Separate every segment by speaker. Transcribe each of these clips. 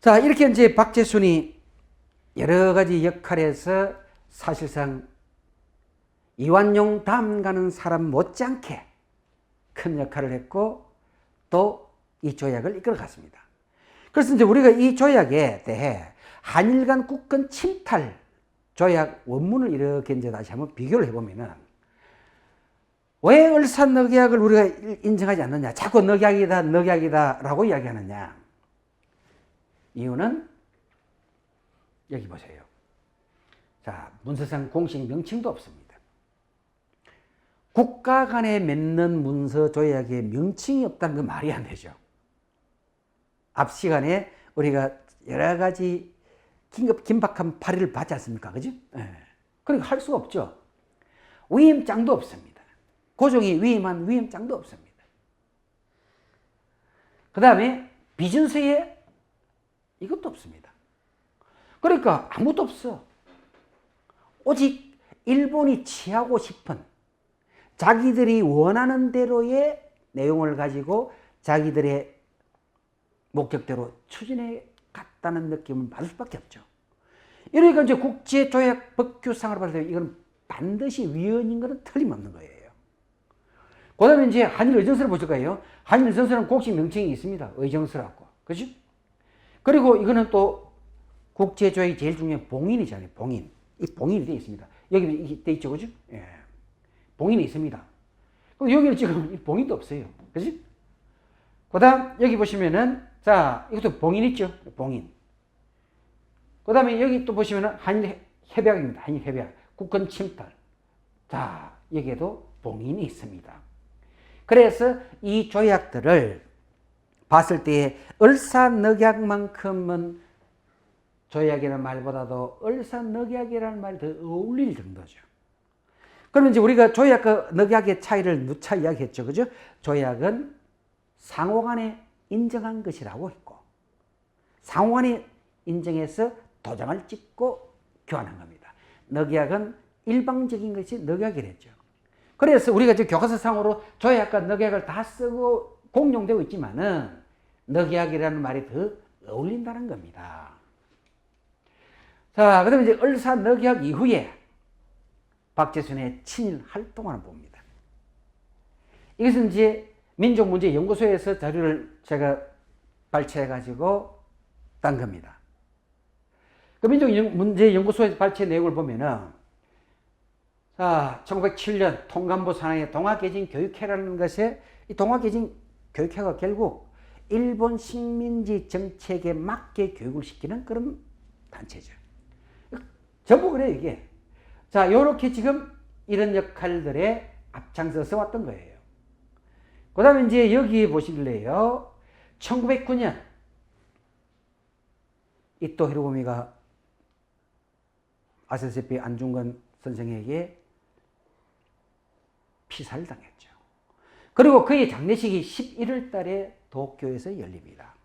Speaker 1: 자, 이렇게 이제 박재순이 여러 가지 역할에서 사실상 이완용 다음 가는 사람 못지않게 큰 역할을 했고 또 이 조약을 이끌어갔습니다. 그래서 이제 우리가 이 조약에 대해 한일 간 국권 침탈 조약 원문을 이렇게 이제 다시 한번 비교를 해보면은 왜 을사늑약을 우리가 인정하지 않느냐? 자꾸 늑약이다, 늑약이다라고 이야기하느냐? 이유는 여기 보세요. 자, 문서상 공식 명칭도 없습니다. 국가 간에 맺는 문서 조약에 명칭이 없다는 건 말이 안 되죠. 앞 시간에 우리가 여러 가지 긴박한 발의를 받지 않습니까? 그죠? 예. 그러니까 할 수가 없죠. 위임장도 없습니다. 고종이 위임한 위임장도 없습니다. 그 다음에 비준서에 이것도 없습니다. 그러니까 아무것도 없어. 오직 일본이 취하고 싶은 자기들이 원하는 대로의 내용을 가지고 자기들의 목적대로 추진해 갔다는 느낌을 받을 수밖에 없죠. 이러니까 이제 국제조약 법규상으로 봤을 때 이건 반드시 위헌인 것은 틀림없는 거예요. 그 다음에 이제 한일의정서를 보실 거예요. 한일의정서는 공식 명칭이 있습니다. 의정서라고. 그죠? 그리고 이거는 또 국제조약이 제일 중요한 봉인이잖아요. 봉인. 이 봉인이 되어 있습니다. 여기 되어 있죠. 그죠? 예. 봉인이 있습니다. 그럼 여기는 지금 봉인도 없어요. 그지? 그 다음, 여기 보시면은, 자, 이것도 봉인 있죠? 봉인. 그 다음에 여기 또 보시면은 한일 협약입니다. 한일 협약. 국권 침탈. 자, 여기에도 봉인이 있습니다. 그래서 이 조약들을 봤을 때 을사늑약만큼은 조약이라는 말보다도 을사늑약이라는 말이 더 어울릴 정도죠. 그러면 이제 우리가 조약과 늑약의 차이를 누차 이야기했죠. 그죠? 조약은 상호간에 인정한 것이라고 했고, 상호간에 인정해서 도장을 찍고 교환한 겁니다. 늑약은 일방적인 것이 늑약이랬죠. 그래서 우리가 지금 교과서상으로 조약과 늑약을 다 쓰고 공용되고 있지만은 늑약이라는 말이 더 어울린다는 겁니다. 자, 그 다음에 이제 을사늑약 이후에 박재순의 친일 활동을 봅니다. 이것은 이제 민족문제연구소에서 자료를 제가 발췌해가지고 딴 겁니다. 그 민족문제연구소에서 발췌 내용을 보면은, 자, 1907년 통감부 산하의 동학개진 교육회라는 것에, 이 동학개진 교육회가 결국 일본 식민지 정책에 맞게 교육을 시키는 그런 단체죠. 전부 그래요, 이게. 자, 요렇게 지금 이런 역할들에 앞장서서 왔던 거예요. 그 다음에 이제 여기 보실래요? 1909년, 이토 히로부미가 아시다시피 안중근 선생에게 피살을 당했죠. 그리고 그의 장례식이 11월 달에 도쿄에서 열립니다.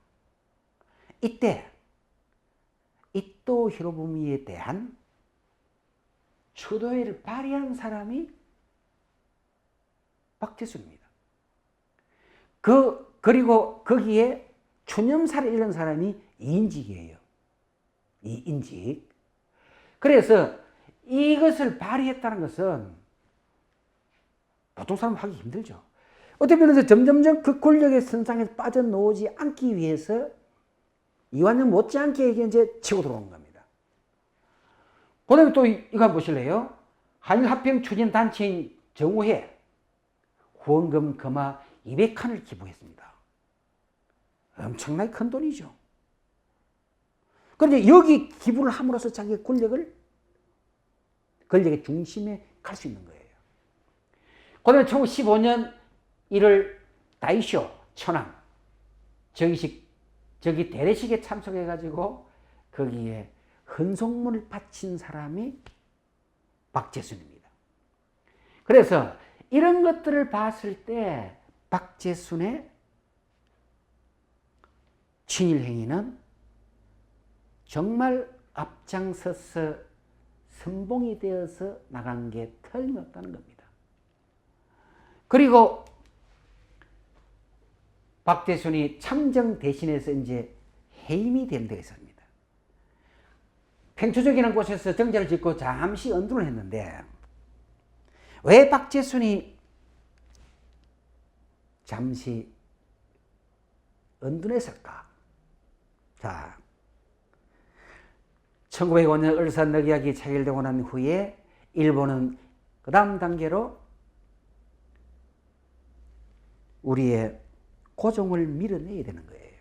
Speaker 1: 이때 이토 히로부미에 대한 추도회를 발의한 사람이 박재순입니다. 그리고 거기에 추념사를 읽은 사람이 이인직이에요. 이인직. 그래서 이것을 발의했다는 것은 보통 사람 하기 힘들죠. 어떻게 보면 점점점 그 권력의 선상에서 빠져나오지 않기 위해서 이완용 못지않게 이제 치고 들어온 겁니다. 그 다음에 또 이거 한번 보실래요? 한일합병 추진단체인 정우회 후원금 금화 200칸을 기부했습니다. 엄청나게 큰 돈이죠. 그런데 여기 기부를 함으로써 자기의 권력의 중심에 갈 수 있는 거예요. 그 다음에 1915년 1월 다이쇼 천황 저기 대례식에 참석해가지고 거기에 헌송문을 바친 사람이 박재순입니다. 그래서 이런 것들을 봤을 때 박재순의 친일 행위는 정말 앞장서서 선봉이 되어서 나간 게 틀림없다는 겁니다. 그리고 박재순이 참정 대신해서 이제 해임이 된 데가 있습니다. 팽초적이라는 곳에서 정자를 짓고 잠시 언둔을 했는데 왜 박재순이 잠시 언둔했을까? 자, 1905년 을사늑약이 체결되고 난 후에 일본은 그 다음 단계로 우리의 고종을 밀어내야 되는 거예요.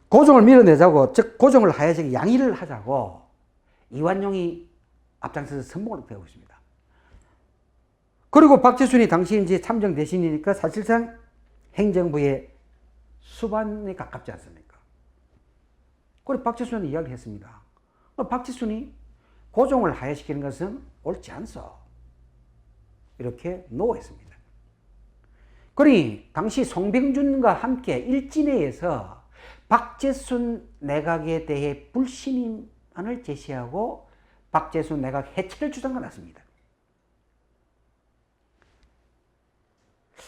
Speaker 1: 고종을 밀어내자고, 즉 고종을 하야식에 양의를 하자고 이완용이 앞장서서 선봉을 펴고 있습니다. 그리고 박재순이 당시 이제 참정 대신이니까 사실상 행정부의 수반에 가깝지 않습니까? 그리고 박재순은 이야기를 했습니다. 박재순이 고종을 하야시키는 것은 옳지 않소. 이렇게 노했습니다. 그러니 당시 송병준과 함께 일진회에서 박재순 내각에 대해 불신임안을 제시하고 박재순 내각 해체를 주장해 놨습니다.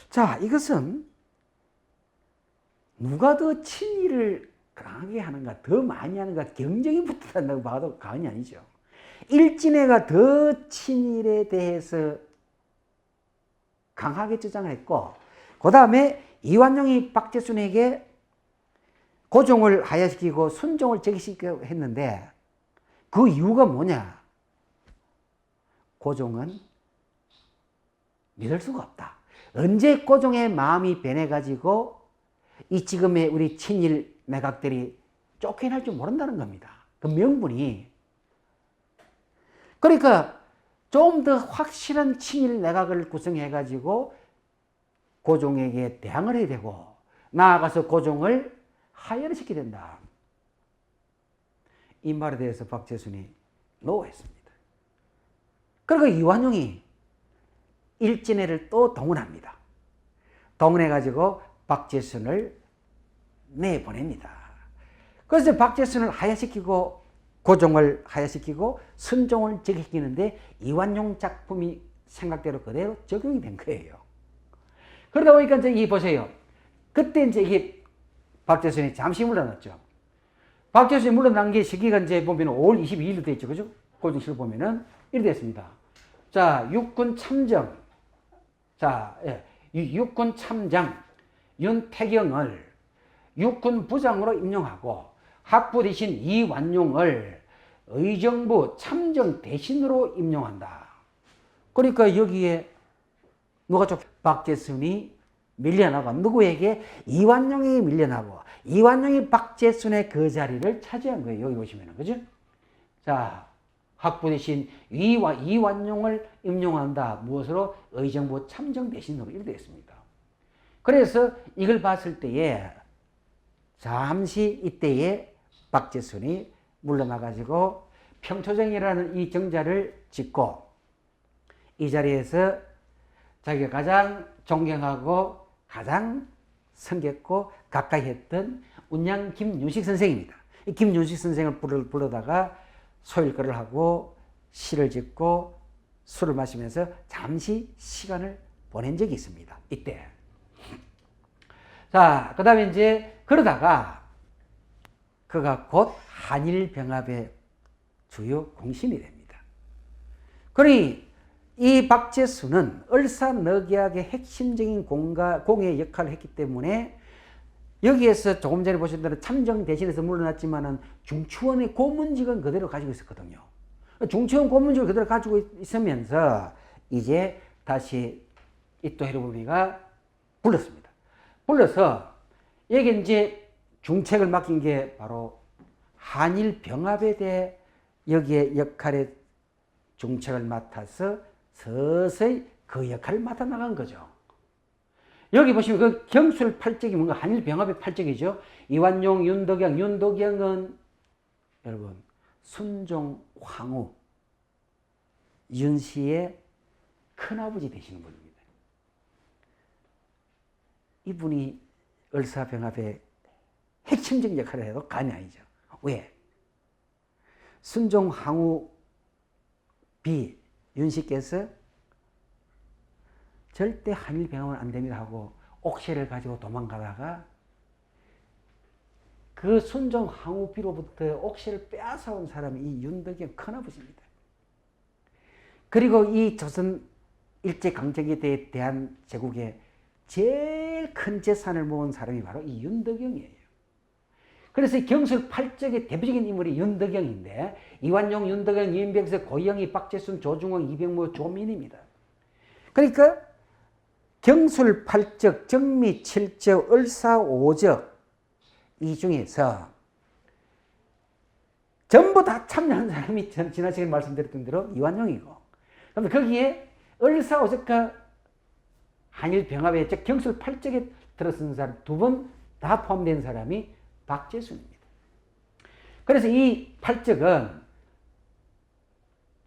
Speaker 1: 자, 이것은 누가 더 친일을 강하게 하는가, 더 많이 하는가, 경쟁이 붙었다고 봐도 과언이 아니죠. 일진회가 더 친일에 대해서 강하게 주장을 했고, 그 다음에 이완용이 박재순에게 고종을 하야시키고 순종을 제기시키고 했는데 그 이유가 뭐냐? 고종은 믿을 수가 없다. 언제 고종의 마음이 변해가지고 이 지금의 우리 친일 내각들이 쫓겨날 줄 모른다는 겁니다. 그 명분이. 그러니까 좀 더 확실한 친일 내각을 구성해가지고 고종에게 대항을 해야 되고 나아가서 고종을 하야를 시켜야 된다. 이 말에 대해서 박재순이 노했습니다. 그리고 이완용이 일진회를 또 동원합니다. 동원해가지고 박재순을 내보냅니다. 그래서 박재순을 하야시키고 고종을 하야시키고 순종을 제기시키는데 이완용 작품이 생각대로 그대로 적용이 된 거예요. 그러다 보니까 이제 이 보세요. 그때 이제 이게 박재순이 잠시 물러났죠. 박재순이 물러난 게 시기가 이제 보면 5월 22일로 되어 있죠. 그죠? 고정식을 보면은 이렇게 됐습니다. 자, 육군 참정. 자, 예. 육군 참장 윤태경을 육군 부장으로 임용하고 학부 대신 이완용을 의정부 참정 대신으로 임용한다. 그러니까 여기에 누가 좀 박재순이 밀려나고 누구에게? 이완용이 밀려나고 이완용이 박재순의 그 자리를 차지한 거예요. 여기 보시면은. 그죠? 자, 학부 대신 이완용을 임용한다. 무엇으로? 의정부 참정 대신으로 이렇게 되었습니다. 그래서 이걸 봤을 때에 잠시 이때에 박재순이 물러나가지고 평초정이라는 이 정자를 짓고 이 자리에서 자기가 가장 존경하고 가장 성겼고 가까이 했던 운양 김윤식 선생입니다. 이 김윤식 선생을 불러다가 소일거를 하고 시를 짓고 술을 마시면서 잠시 시간을 보낸 적이 있습니다. 이때. 자, 그 다음에 이제 그러다가 그가 곧 한일병합의 주요 공신이 됩니다. 그러니 이 박재순은 을사늑약의 핵심적인 공의 역할을 했기 때문에 여기에서 조금 전에 보신 대로 참정 대신에서 물러났지만은 중추원의 고문직은 그대로 가지고 있었거든요. 중추원 고문직을 그대로 가지고 있으면서 이제 다시 이토 히로부미가 불렀습니다. 불러서 여기 이제 중책을 맡긴 게 바로 한일 병합에 대해 여기에 역할의 중책을 맡아서 서서히 그 역할을 맡아 나간 거죠. 여기 보시면 그 경술 팔적이 뭔가 한일 병합의 팔적이죠. 이완용, 윤덕영. 윤덕영은 여러분 순종 황후 윤씨의 큰아버지 되시는 분입니다. 이분이 을사병합의 핵심적 역할을 해도 간이 아니죠. 왜? 순종 황후 비 윤씨께서 절대 한일 병합은 안 됩니다 하고 옥새를 가지고 도망가다가 그 순종 항우비로부터 옥시를 빼앗아온 사람이 이 윤덕영 큰아버지입니다. 그리고 이 조선 일제강점기에 대한 제국의 제일 큰 재산을 모은 사람이 바로 이 윤덕영이에요. 그래서 경술 8적의 대표적인 인물이 윤덕영인데 이완용, 윤덕영, 이인백석, 고영희, 박재순, 조중홍, 이병무, 조민입니다. 그러니까 경술 8적, 정미 7적, 을사 5적 이 중에서 전부 다 참여한 사람이 지난 시간에 말씀드렸던 대로 이완용이고, 그런데 거기에 을사 5적과 한일병합에 즉 경술 8적에 들어선 사람 두 번 다 포함된 사람이 박재순입니다. 그래서 이 8적은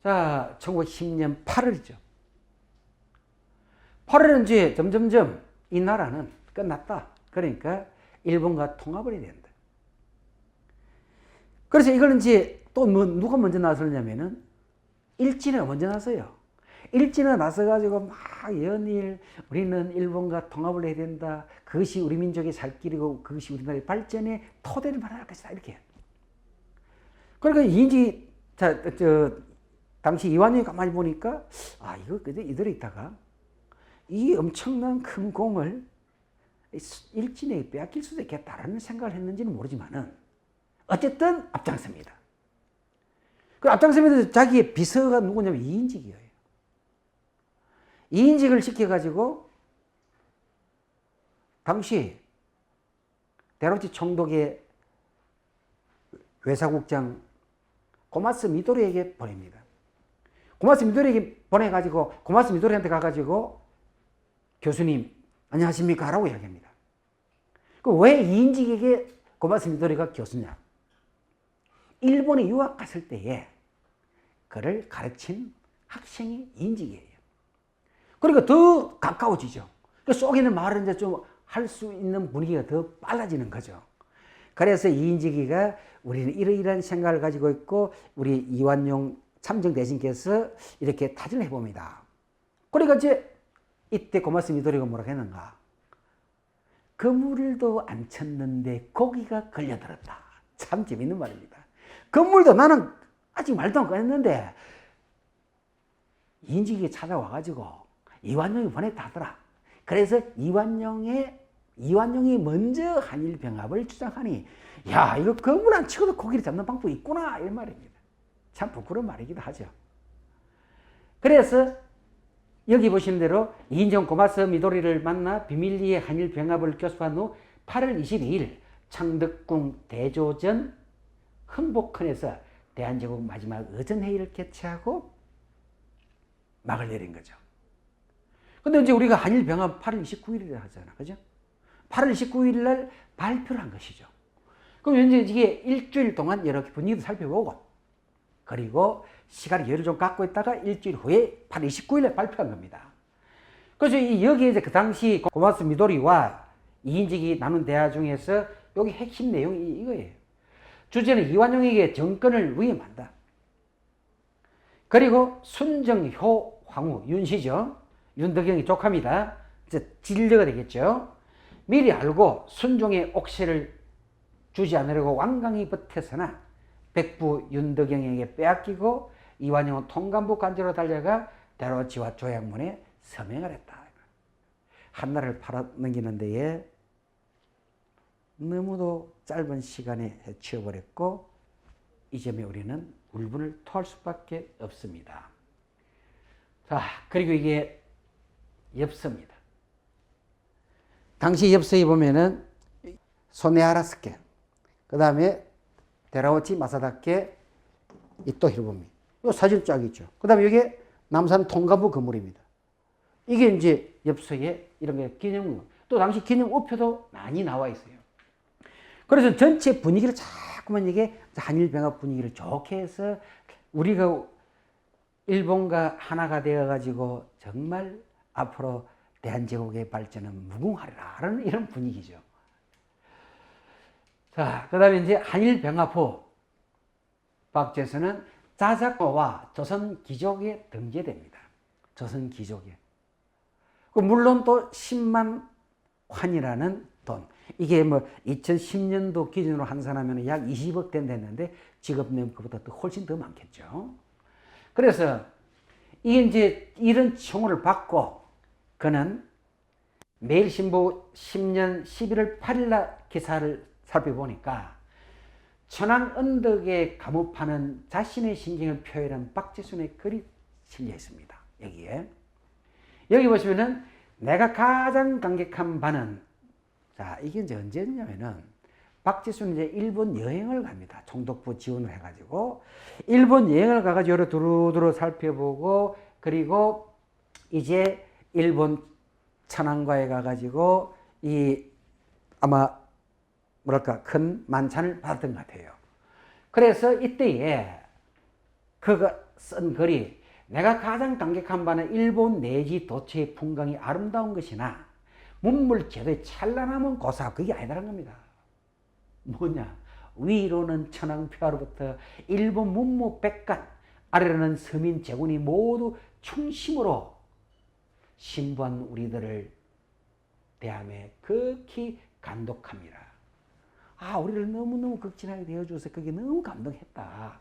Speaker 1: 자 1910년 8월이죠. 8월은 이제 점점점 이 나라는 끝났다. 그러니까 일본과 통합을 해야 된다. 그래서 이걸 이제 또 누가 먼저 나섰냐면은 일진회가 먼저 나서요. 일진회가 나서가지고 막 연일 우리는 일본과 통합을 해야 된다. 그것이 우리 민족의 살 길이고 그것이 우리나라의 발전의 토대를 마련할 것이다. 이렇게. 그러니까 이인지 당시 이완용이 가만히 보니까 이거 이대로 있다가 이 엄청난 큰 공을 일진에게 빼앗길 수도 있겠다라는 생각을 했는지는 모르지만은 어쨌든 앞장섭니다. 그 앞장서면서 자기의 비서가 누구냐면 이인직이에요. 이인직을 시켜가지고 당시 대로치 총독의 외사국장 고마스 미도리에게 보냅니다. 고마스 미도리에게 보내가지고 고마스 미도리한테 가가지고 교수님 안녕하십니까 라고 이야기합니다. 왜 이인직에게 고마스 미도리가 교수냐? 일본에 유학 갔을 때에 그를 가르친 학생이 이인직이에요. 그러니까 더 가까워지죠. 그 속에 있는 말을 이제 좀 할 수 있는 분위기가 더 빨라지는 거죠. 그래서 이인직이가 우리는 이러이러한 생각을 가지고 있고 우리 이완용 참정대신께서 이렇게 타진을 해봅니다. 그러니까 이제 이때 고마스 미도리가 뭐라고 했는가? 그물도 안 쳤는데 고기가 걸려들었다. 참 재밌는 말입니다. 그물도 나는 아직 말도 안 꺼냈는데 이인직이 찾아와가지고 이완용이 보냈다 하더라. 그래서 이완용이 먼저 한일병합을 주장하니 야 이거 그물 안 치고도 고기를 잡는 방법이 있구나 이 말입니다. 참 부끄러운 말이기도 하죠. 그래서 여기 보시는 대로 이인종 고마스 미도리를 만나 비밀리에 한일병합을 교습한 후 8월 22일 창덕궁 대조전 흥복헌에서 대한제국 마지막 의전회의를 개최하고 막을 내린 거죠. 근데 이제 우리가 한일병합 8월 29일이라 하잖아. 그죠? 8월 29일 날 발표를 한 것이죠. 그럼 현재 이게 일주일 동안 이렇게 분위기도 살펴보고 그리고 시간의 여유를 좀 갖고 있다가 일주일 후에 8월 29일 날 발표한 겁니다. 그래서 여기에 이제 그 당시 고마스 미도리와 이인직이 나눈 대화 중에서 여기 핵심 내용이 이거예요. 주제는 이완용에게 정권을 위임한다. 그리고 순정효 황후 윤씨죠. 윤덕영이 조카입니다. 이제 진료가 되겠죠. 미리 알고 순종의 옥시를 주지 않으려고 완강히 버텼으나 백부 윤덕영에게 빼앗기고 이완용은 통감부 관저로 달려가 대로치와 조양문에 서명을 했다. 한나라를 팔아넘기는 데에 너무도 짧은 시간에 해치워버렸고 이 점에 우리는 울분을 토할 수밖에 없습니다. 자, 그리고 이게 엽서입니다. 당시 엽서에 보면은 소네하라스케, 그 다음에 데라오치 마사다케 이토 히로부미, 이 사진 쫙 있죠. 그 다음에 이게 남산 통감부 건물입니다. 이게 이제 엽서에 이런 게 기념, 또 당시 기념 우표도 많이 나와 있어요. 그래서 전체 분위기를 자꾸만 이게 한일병합 분위기를 좋게 해서 우리가 일본과 하나가 되어가지고 정말 앞으로 대한제국의 발전은 무궁하리라는 이런 분위기죠. 자, 그 다음에 이제 한일병합 후 박제선은 자작고와 조선기족에 등재됩니다. 조선기족에. 물론 또 10만 환이라는 돈. 이게 뭐 2010년도 기준으로 환산하면 약 20억 된 됐는데 지금 그보다 또 훨씬 더 많겠죠. 그래서 이게 이제 이런 청혼을 받고 그는 매일신보 10년 11월 8일 날 기사를 살펴보니까 천안 언덕에 감옥하는 자신의 심정을 표현한 박지순의 글이 실려 있습니다. 여기에. 여기 보시면은 내가 가장 감격한 바는, 자, 이게 이제 언제냐면은 박지순이 이제 일본 여행을 갑니다. 총독부 지원을 해가지고. 일본 여행을 가가지고 여러 두루두루 살펴보고, 그리고 이제 일본 천안가에 가가지고 아마 뭐랄까 큰 만찬을 받았던 것 같아요. 그래서 이때에 그가 쓴 글이 내가 가장 감격한 바는 일본 내지 도처의 풍광이 아름다운 것이나 문물 제도의 찬란함은 고사 그게 아니라는 겁니다. 뭐냐? 위로는 천황폐하로부터 일본 문무 백간, 아래로는 서민 제군이 모두 충심으로 신부한 우리들을 대함에 극히 감독합니다. 아, 우리를 너무너무 극진하게 대해줘서 그게 너무 감동했다.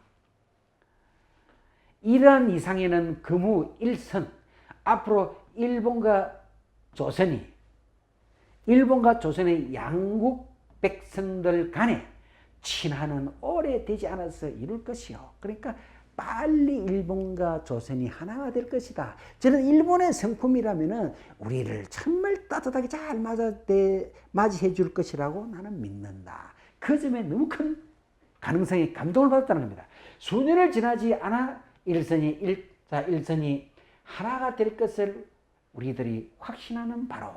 Speaker 1: 이러한 이상에는 금우 일선, 앞으로 일본과 조선의 양국 백성들 간에 친화는 오래되지 않아서 이룰 것이요. 그러니까 빨리 일본과 조선이 하나가 될 것이다. 저는 일본의 성품이라면은 우리를 정말 따뜻하게 잘 맞이해 줄 것이라고 나는 믿는다. 그 점에 너무 큰 가능성에 감동을 받았다는 겁니다. 수년을 지나지 않아 일선이 하나가 될 것을 우리들이 확신하는 바로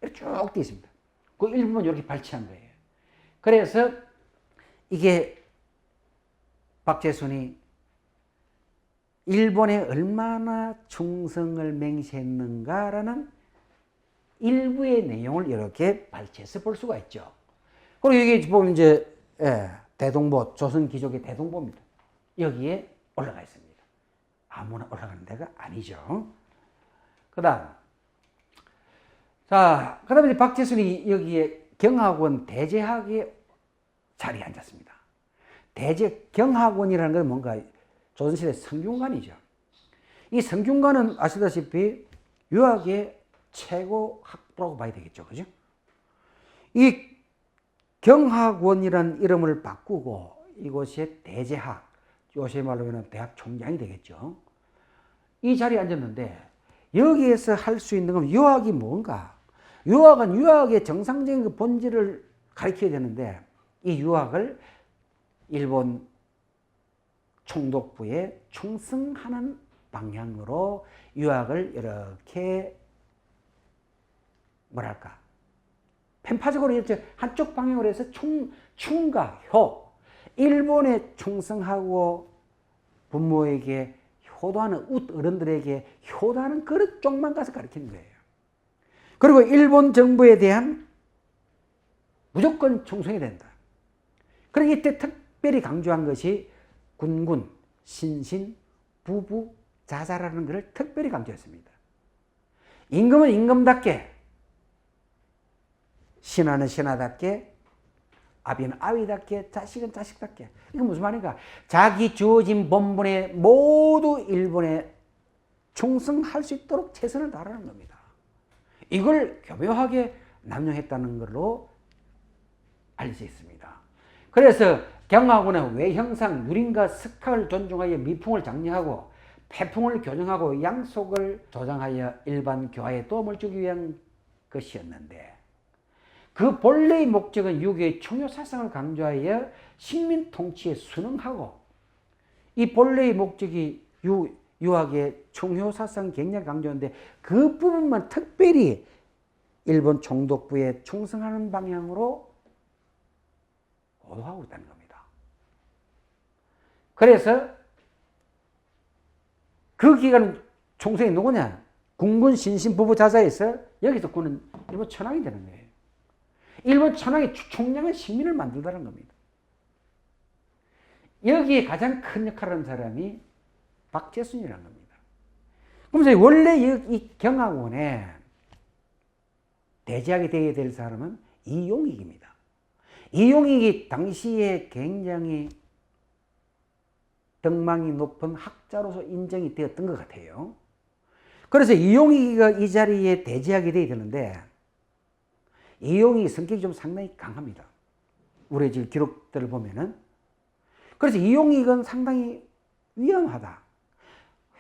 Speaker 1: 이렇게 쭉 되어 있습니다. 그 일부분 이렇게 발췌한 거예요. 그래서 이게 박재순이 일본에 얼마나 충성을 맹세했는가라는 일부의 내용을 이렇게 발췌해서 볼 수가 있죠. 그리고 여기 보면 이제 대동보, 조선 귀족의 대동보입니다. 여기에 올라가 있습니다. 아무나 올라가는 데가 아니죠. 그다음에 이제 박재순이 여기에 경학원 대제학의 자리에 앉았습니다. 경학원이라는 건 뭔가 조선시대 성균관이죠. 이 성균관은 아시다시피 유학의 최고 학부라고 봐야 되겠죠. 그죠? 이 경학원이라는 이름을 바꾸고 이곳의 대제학, 요새 말로 하면 대학 총장이 되겠죠. 이 자리에 앉았는데 여기에서 할 수 있는 건 유학이 뭔가? 유학은 유학의 정상적인 그 본질을 가르쳐야 되는데 이 유학을 일본 총독부에 충성하는 방향으로 유학을 이렇게 뭐랄까 편파적으로 이렇게 한쪽 방향으로 해서 충과 효, 일본에 충성하고 부모에게 효도하는 어른들에게 효도하는 그런 쪽만 가서 가르치는 거예요. 그리고 일본 정부에 대한 무조건 충성이 된다. 그리고 이때 특별히 강조한 것이 군군, 신신, 부부, 자자라는 것을 특별히 강조했습니다. 임금은 임금답게, 신하는 신하답게, 아비는 아비답게, 자식은 자식답게. 이건 무슨 말인가? 자기 주어진 본분에 모두 일본에 충성할 수 있도록 최선을 다하는 겁니다. 이걸 교묘하게 남용했다는 걸로 알려져 있습니다. 그래서 경학원은 외형상 유린과 석학을 존중하여 미풍을 장려하고 태풍을 교정하고 양속을 조장하여 일반 교화에 도움을 주기 위한 것이었는데 그 본래의 목적은 유교의 충효사상을 강조하여 식민 통치에 순응하고 이 본래의 목적이 유학의 충효사상 굉장히 강조하는데 그 부분만 특별히 일본 총독부에 충성하는 방향으로 고도하고 있다는 겁니다. 그래서 그 기간 총성이 누구냐? 군군 신신 부부 자자에서 여기서 그는 일본 천황이 되는 거예요. 일본 천황이 총량한 식민을 만들다는 겁니다. 여기에 가장 큰 역할을 하는 사람이 박재순이라는 겁니다. 그러면서 원래 이 경학원에 대제하게 되게 될 사람은 이용익입니다. 이용익이 당시에 굉장히 덕망이 높은 학자로서 인정이 되었던 것 같아요. 그래서 이용익이가 이 자리에 대제하게 되게 되는데, 이용익이 성격이 좀 상당히 강합니다. 우리 지금 기록들을 보면은. 그래서 이용익은 상당히 위험하다.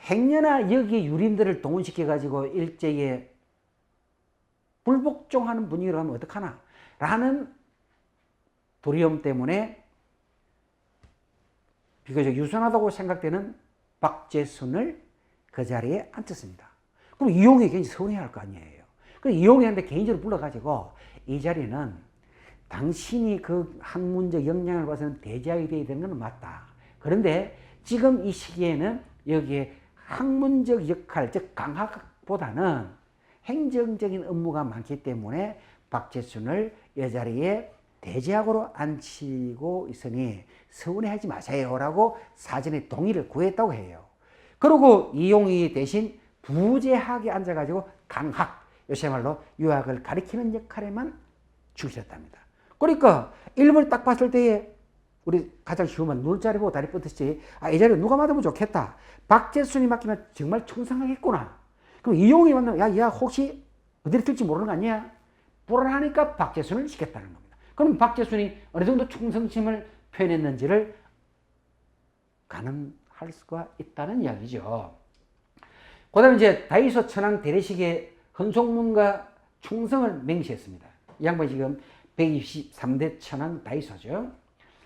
Speaker 1: 행여나 여기 유림들을 동원시켜가지고 일제에 불복종하는 분위기로 하면 어떡하나 라는 두려움 때문에 비교적 유순하다고 생각되는 박제순을 그 자리에 앉혔습니다. 그럼 이용이 굉장히 서운해할 거 아니에요. 그래서 이용이한테 개인적으로 불러가지고 이 자리는 당신이 그 학문적 역량을 봐서는 대제하게 되어야 되는 건 맞다. 그런데 지금 이 시기에는 여기에 학문적 역할, 즉 강학보다는 행정적인 업무가 많기 때문에 박제순을 이 자리에 대제학으로 앉히고 있으니 서운해하지 마세요라고 사전에 동의를 구했다고 해요. 그리고 이용이 대신 부제학에 앉아가지고 강학, 요새말로 유학을 가리키는 역할에만 주셨답니다. 그러니까 이름을 딱 봤을 때에 우리 가장 쉬우면 눈자리 보고 다리 뻗듯이 이 자리에 누가 맡으면 좋겠다. 박제순이 맡기면 정말 충성하겠구나. 그럼 이용이 만나면 야 혹시 어디를 뜰지 모르는 거 아니야? 불안하니까 박제순을 시켰다는 겁니다. 그럼 박제순이 어느 정도 충성심을 표현했는지를 가늠할 수가 있다는 이야기죠. 그 다음에 이제 다이소 천황 대례식의 헌송문과 충성을 맹시했습니다. 이 양반이 지금 123대 천황 다이소죠.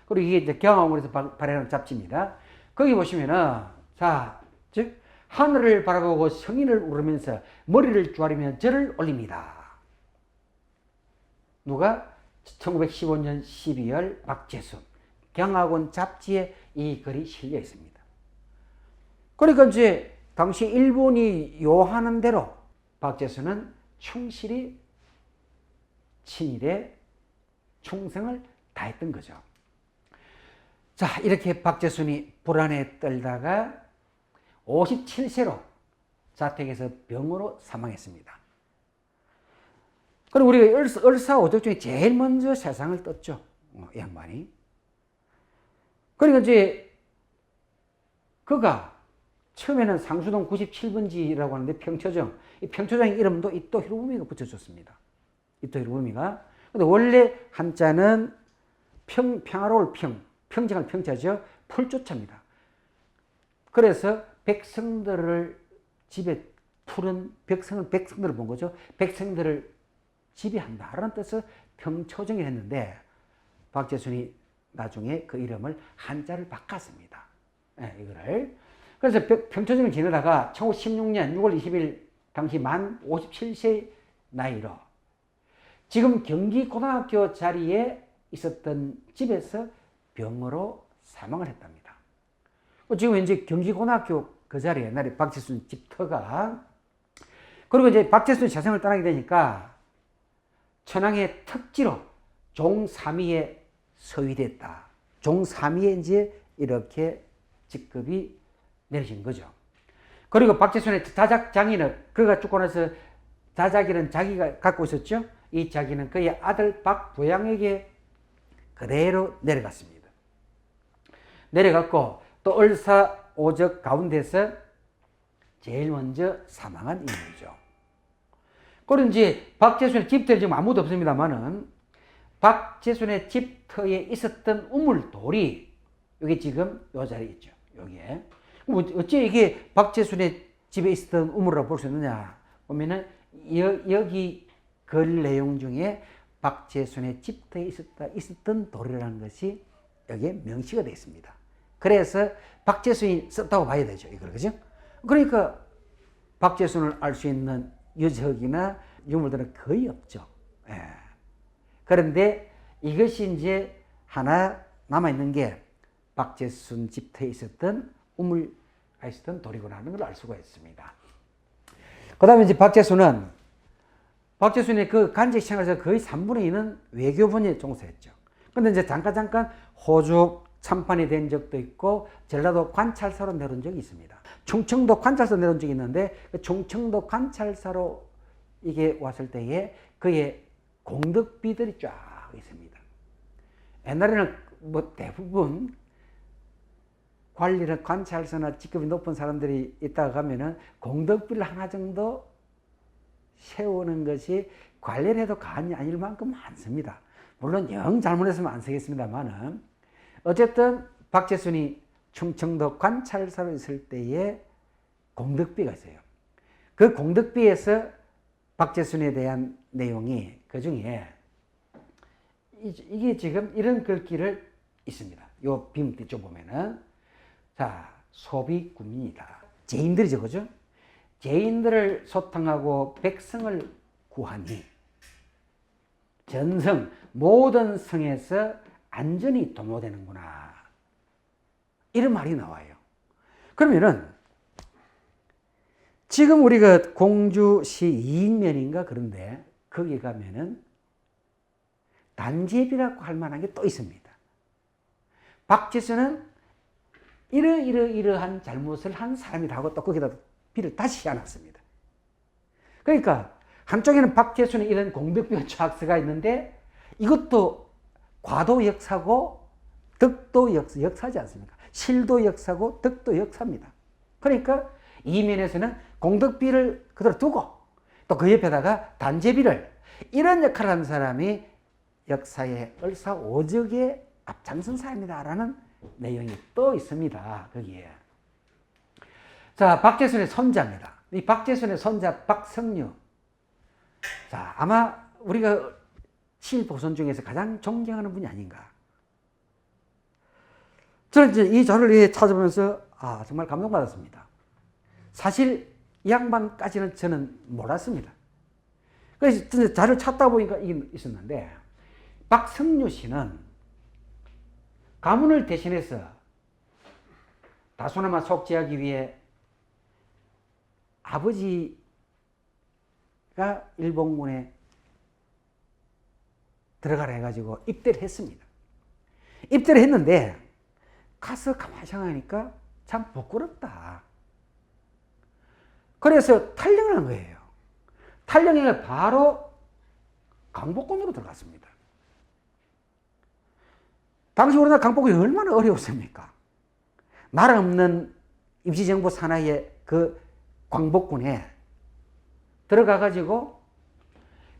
Speaker 1: 그리고 이게 이제 경화원에서 발행한 잡지입니다. 거기 보시면은, 자, 즉, 하늘을 바라보고 성인을 울으면서 머리를 조아리며 절을 올립니다. 누가? 1915년 12월 박제순. 경화원 잡지에 이 글이 실려 있습니다. 그러니까 이제 당시 일본이 요하는 대로 박제순은 충실히 친일에 충성을 다했던 거죠. 자, 이렇게 박제순이 불안에 떨다가 57세로 자택에서 병으로 사망했습니다. 그리고 우리가 을사오적 중에 제일 먼저 세상을 떴죠. 이 양반이. 그러니까 이제 그가 처음에는 상수동 97번지라고 하는데 평초정, 이 평초정 이름도 이토 히로부미가 붙여줬습니다. 이토 히로부미가. 근데 원래 한자는 평화로울 평정한 평자죠. 풀조차입니다. 그래서 백성들을 집에 풀은 백성들을 본 거죠. 백성들을 지배한다라는 뜻을 평초정을 했는데 박제순이 나중에 그 이름을 한자를 바꿨습니다. 이거를. 그래서 평초정을 지내다가 1916년 6월 20일 당시 만 57세 나이로 지금 경기고등학교 자리에 있었던 집에서 병으로 사망을 했답니다. 지금 이제 경기고등학교 그 자리에 옛날에 박제순 집터가, 그리고 이제 박제순이 세상을 떠나게 되니까 천황의 특지로 종3위에 서위됐다. 종3위에 이제 이렇게 직급이 내려진 거죠. 그리고 박제순의 자작 장인은 그가 죽고 나서 자작이는 자기가 갖고 있었죠. 이 자기는 그의 아들 박부양에게 그대로 내려갔습니다. 내려갔고 또 을사오적 가운데서 제일 먼저 사망한 인물이죠. 그리고 이제 박제순의 집터에 지금 아무도 없습니다만은 박제순의 집터에 있었던 우물돌이 여기 지금 요 자리에 있죠. 여기에. 어째 이게 박제순의 집에 있었던 우물이라고 볼 수 있느냐 보면은 여기 글 내용 중에 박제순의 집터에 있었던 돌이라는 것이 여기에 명시가 되어 있습니다. 그래서 박제순이 썼다고 봐야 되죠. 이걸, 그죠? 그러니까 박제순을 알 수 있는 유적이나 유물들은 거의 없죠. 그런데 이것이 이제 하나 남아있는 게 박제순 집터에 있었던 우물가 있었던 돌이구나 하는 걸 알 수가 있습니다. 그 다음에 이제 박제순의 그 간직 생활에서 거의 3분의 2는 외교분야에 종사했죠. 근데 이제 잠깐 호주 참판이 된 적도 있고, 전라도 관찰사로 내려온 적이 있습니다. 충청도 관찰사로 내려온 적이 있는데, 그 충청도 관찰사로 이게 왔을 때에 그의 공덕비들이 쫙 있습니다. 옛날에는 뭐 대부분 관리나 관찰서나 직급이 높은 사람들이 있다가 가면은 공덕비를 하나 정도 세우는 것이 관리를 해도 과언이 아닐 만큼 많습니다. 물론 영 잘못했으면 안 쓰겠습니다만은 어쨌든 박재순이 충청도 관찰사로 있을 때에 공덕비가 있어요. 그 공덕비에서 박재순에 대한 내용이 그 중에 이게 지금 이런 글귀를 있습니다. 요 빔 뒤쪽 보면은 자, 소비군민이다. 죄인들이죠, 그죠? 죄인들을 소탕하고 백성을 구하니 전성 모든 성에서 안전이 도모되는구나. 이런 말이 나와요. 그러면은 지금 우리가 공주시 2인면인가 그런데 거기 가면은 단죄비라고 할 만한 게 또 있습니다. 박재순은 이러한 잘못을 한 사람이다 하고 또 거기다 비를 다시 씌워놨습니다. 그러니까 한쪽에는 박재순의 이런 공덕비와 착서가 있는데 이것도 과도 역사고 덕도 역사지 않습니까? 실도 역사고 덕도 역사입니다. 그러니까 이면에서는 공덕비를 그대로 두고 또 그 옆에다가 단죄비를 이런 역할을 한 사람이 역사의 을사오적에 앞장선 사람이다라는 내용이 또 있습니다. 거기에. 자, 박재순의 손자입니다. 이 박재순의 손자 박성류. 자, 아마 우리가 시일보선 중에서 가장 존경하는 분이 아닌가. 저는 이제 이 자료를 찾아보면서 정말 감동받았습니다. 사실 이 양반까지는 저는 몰랐습니다. 그래서 자료를 찾다 보니까 이게 있었는데 박성류 씨는 가문을 대신해서 다소나마 속죄하기 위해 아버지가 일본군에 들어가라 해가지고 입대를 했습니다. 입대를 했는데 가서 가만히 생각하니까 참 부끄럽다. 그래서 탈영을 한 거예요. 탈영해서 바로 강복군으로 들어갔습니다. 당시 우리나라 강복군이 얼마나 어려웠습니까? 나라 없는 임시정부 산하의 그 광복군에 들어가가지고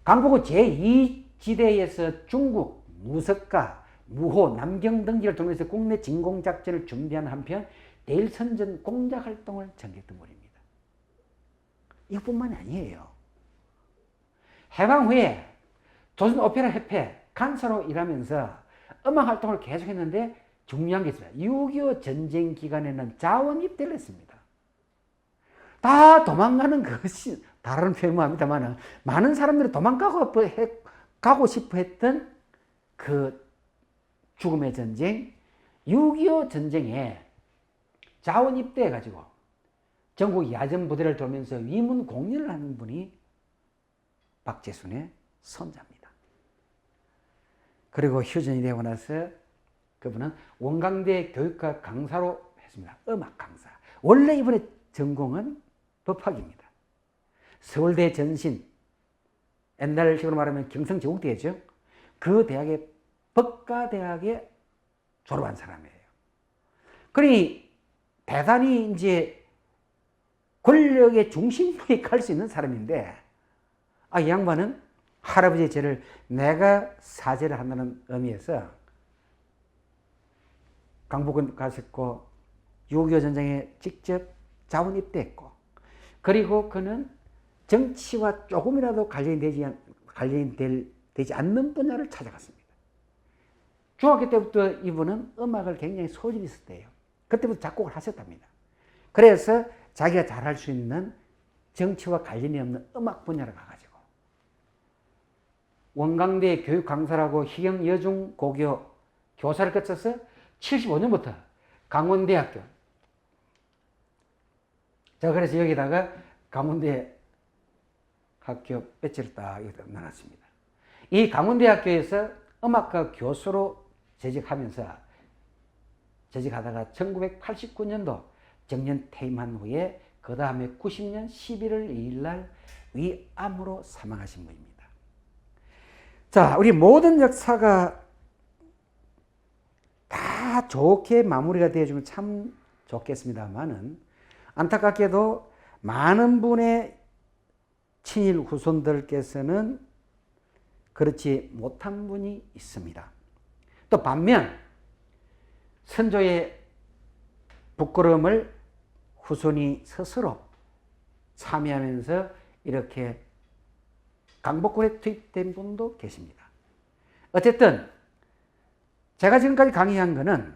Speaker 1: 강복군 제2지대에서 중국, 무석가, 무호, 남경 등지를 통해서 국내 진공작전을 준비하는 한편 대일선전 공작활동을 전개했던 분입니다. 이것뿐만이 아니에요. 해방 후에 조선오페라협회 간사로 일하면서 음악활동을 계속했는데 중요한 게 있습니다. 6.25 전쟁 기간에는 자원 입대를 했습니다. 다 도망가는 것이 다른 표현만 합니다만 많은 사람들이 도망가고 싶어 했던 그 죽음의 전쟁, 6.25 전쟁에 자원 입대해가지고 전국 야전 부대를 돌면서 위문 공연을 하는 분이 박재순의 손자입니다. 그리고 휴전이 되고 나서 그분은 원광대 교육과 강사로 했습니다. 음악 강사. 원래 이분의 전공은 법학입니다. 서울대 전신, 옛날식으로 말하면 경성제국대죠. 그 대학의 법과대학에 졸업한 사람이에요. 그러니 대단히 이제 권력의 중심부에 갈 수 있는 사람인데, 이 양반은 할아버지의 죄를 내가 사죄를 한다는 의미에서 강복군 갔었고 6.25 전쟁에 직접 자원 입대했고, 그리고 그는 정치와 조금이라도 관련되지 않는 분야를 찾아갔습니다. 중학교 때부터 이분은 음악을 굉장히 소질이 있었대요. 그때부터 작곡을 하셨답니다. 그래서 자기가 잘할 수 있는 정치와 관련이 없는 음악 분야를 가가지고 원광대 교육 강사라고 희경 여중 고교 교사를 거쳐서 75년부터 강원대학교, 자, 그래서 여기다가 강원대 학교 배지를 딱 여기다 넣어놨습니다. 이 강원대학교에서 음악과 교수로 재직하다가 1989년도 정년 퇴임한 후에 그 다음에 90년 11월 2일 날 위암으로 사망하신 분입니다. 자, 우리 모든 역사가 다 좋게 마무리가 되어주면 참 좋겠습니다만은 안타깝게도 많은 분의 친일 후손들께서는 그렇지 못한 분이 있습니다. 또 반면 선조의 부끄러움을 후손이 스스로 참여하면서 이렇게 강복군에 투입된 분도 계십니다. 어쨌든 제가 지금까지 강의한 것은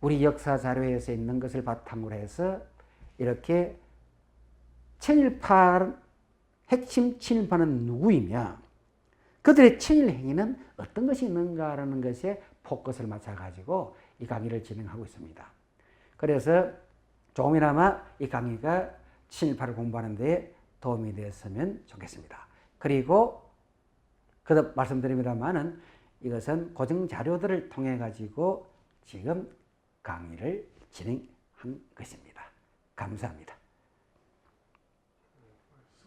Speaker 1: 우리 역사 자료에서 있는 것을 바탕으로 해서 이렇게 친일파, 핵심 친일파는 누구이며 그들의 친일 행위는 어떤 것이 있는가라는 것에 포커스를 맞춰가지고 이 강의를 진행하고 있습니다. 그래서 조금이나마 이 강의가 친일파를 공부하는 데 도움이 되었으면 좋겠습니다. 그리고 거듭 말씀드립니다만은 이것은 고증 자료들을 통해 가지고 지금 강의를 진행한 것입니다. 감사합니다.